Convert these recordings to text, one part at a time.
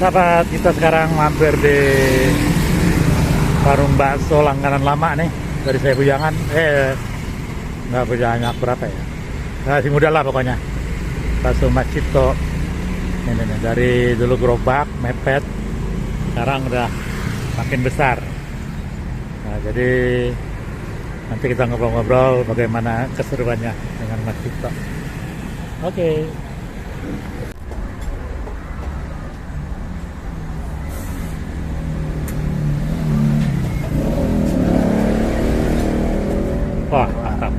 Sahabat, kita sekarang mampir di warung bakso langganan lama nih dari saya Bujangan. Nggak banyak berapa ya? Masih muda lah pokoknya. Bakso Mas Cipto. Ini nih, dari dulu gerobak, mepet, sekarang udah makin besar. Nah, jadi nanti kita ngobrol-ngobrol bagaimana keseruannya dengan Mas Cipto. Oke. Wah, mantap.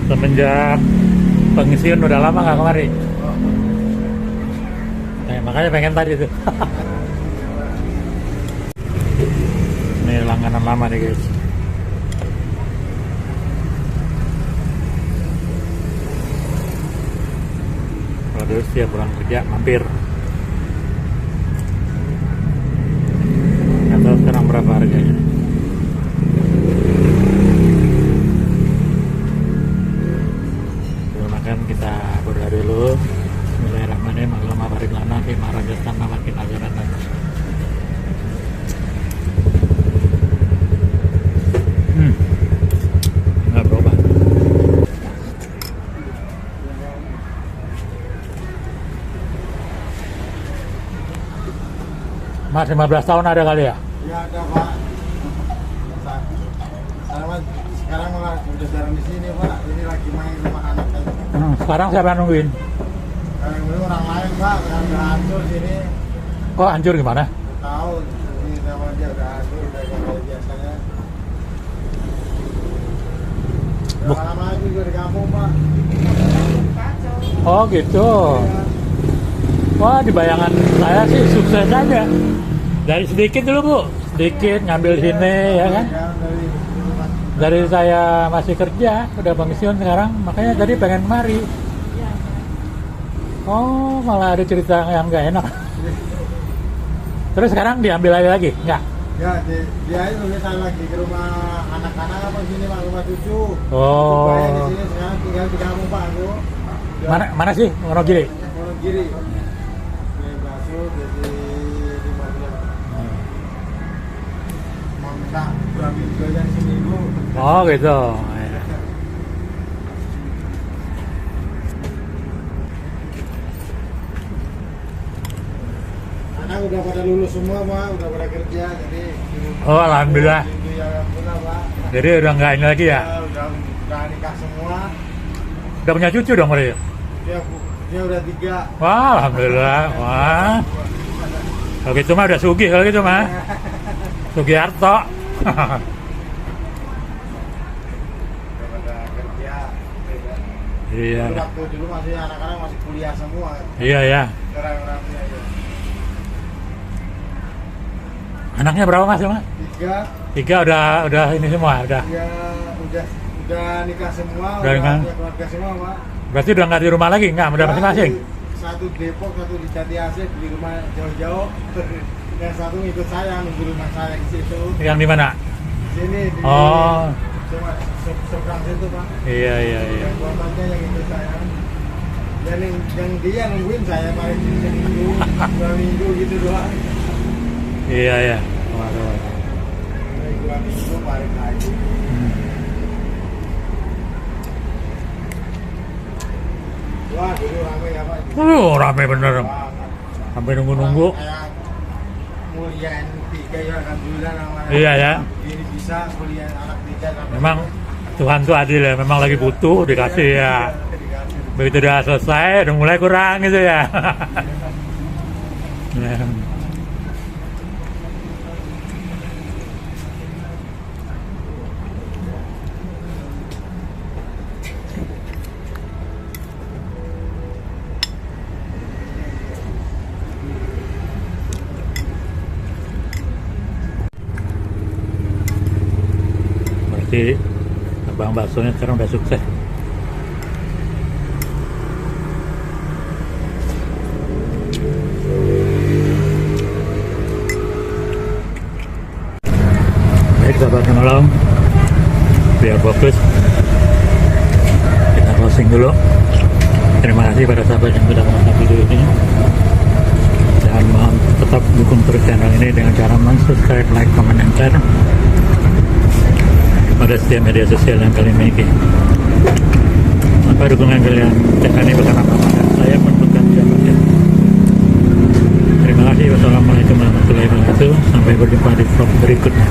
Semenjak pengisian udah lama nggak kemari. Makanya pengen tadi tuh. Ini langganan lama nih guys. Kalau setiap pulang kerja mampir. Atau sekarang berapa harganya? Makan kita berdoa dulu. Bismillahirrahmanirrahim. Allahumma barik lana fi ma razaqtana wa qina adzabannar. Nggak berubah. Mas 15 tahun ada kali ya? Iya ada Pak. Sekarang malah udah jarang di sini Pak. Ini lagi main sama anak aja. Sekarang siapa yang nungguin? Sekarang dulu orang lain Pak, udah hancur sini. Kok hancur gimana? Tahu ini sama dia udah hancur, udah kayak biasanya. Lama lagi gue di kampung Pak. Oh gitu. Wah, di bayangan saya sih sukses aja. Dari sedikit dulu Bu, sedikit ngambil sini ya kan. Dari saya masih kerja, udah pensiun sekarang, makanya tadi pengen mari. Oh, malah ada cerita yang nggak enak. Terus sekarang diambil lagi? Nggak? Ya, dia itu saya lagi ke rumah anak-anak apa sini Pak, rumah cucu. Oh. Saya di sini sekarang tinggal di kampung Pak aku. Mana sih? Wonogiri? Wonogiri. Ini bakso jadi 5 mau minta berapa juga yang seminggu. Oh gitu. Anak udah pada lulus semua Pak, udah pada kerja jadi. Oh alhamdulillah. Ya alhamdulillah Pak. Jadi udah nggak ini lagi ya? Udah nikah semua. Udah punya cucu dong berarti? Dia udah 3. Wah alhamdulillah. Wah. Kalau gitu mah udah sugih kalau gitu mah. Sugiharto. Iya. Waktu dulu masih anak-anak masih kuliah semua. Iya ya. Orang-orangnya aja. Anaknya berapa Mas? 3. 3 udah ini semua udah. Ya udah nikah semua. Udah nikah. Punya keluarga semua Pak. Berarti udah nggak di rumah lagi nggak? Udah masing-masing. Satu Depok, satu di Jati Asih, beli rumah jauh-jauh. Yang satu ngikut saya nunggu rumah saya di situ. Yang di mana? Sini di. Oh. Cuma seberang situ Pak. Iya. Yang buatannya yang ikut saya. Dan yang dia nungguin saya paling seminggu, 2 minggu gitu doang. Iya. Waduh. 2 minggu balik lagi. Wah dulu rame ya Pak. Rame bener. Sampai nunggu-nunggu. Kayak kuliah 3 ya alhamdulillah namanya. Iya ya. Ini bisa kuliah anak 3. Memang Tuhan tuh adil ya. Memang lagi butuh dikasih ya. Begitu udah selesai, udah mulai kurang gitu ya. Berarti abang baksonya sekarang udah sukses. Baik sahabat menolong, biar fokus kita closing dulu. Terima kasih pada sahabat yang sudah menonton video ini. Dan mohon tetap dukung terus channel ini dengan cara subscribe, like, comment, dan share pada setiap media sosial yang kalian miliki. Tanpa dukungan kalian, channel ini bukan apa-apa dan saya pun bukan siapa-siapa. Terima kasih. Wassalamualaikum warahmatullahi wabarakatuh. Sampai berjumpa di vlog berikutnya.